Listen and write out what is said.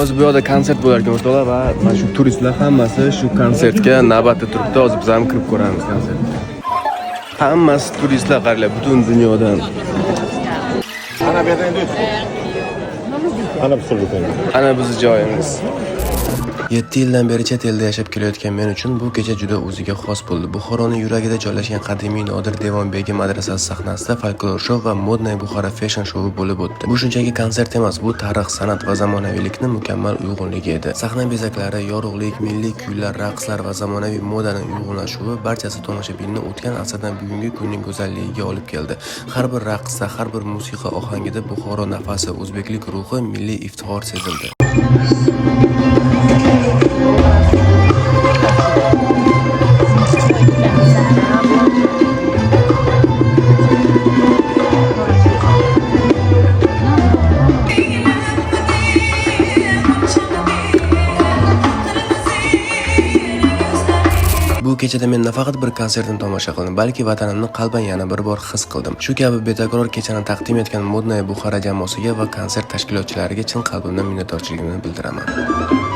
Hozir bu yoqda konsert bo'lar ekan o'rtoqlar va mana shu turistlar hammasi shu konsertga navbatda turibdi. Hozir biz ham kirib ko'ramiz konsertga. Hammasi turistlar qaranglar butun dunyodan. Ana bizning joyimiz. 7 yildan beri chet elda yashab kelayotgan men uchun bu kecha juda o'ziga xos bo'ldi. Buxoroning yuragida joylashgan qadimiy Nodir Devonbegi madrasasi sahnasida folklor show va modniy Buxoro fashion showi bo'lib o'tdi. Bu shunchaki konsert emas, bu tarix, san'at va zamonaviylikning mukammal uyg'unligi edi. Sahna bezaklari, yorug'lik, milliy kuylar, raqslar va zamonaviy modaning uyg'unlashuvi barchasi tomoshabinni o'tgan asrdan bugungi kunning go'zalligiga olib keldi. Har bir raqsda, har bir musiqa ohangida Buxoro nafasi, o'zbeklik ruhi, milliy iftixor sezildi. Bu kechada men nafaqat bir konsertni tomosha qildim, balki vatanimni qalban yana bir bor his qildim. Shu kabi betakror kechani taqdim etgan modniy Buxoro jamoasiga va konsert tashkilotchilariga chin qalbimdan minnatdorchiligimni bildiraman.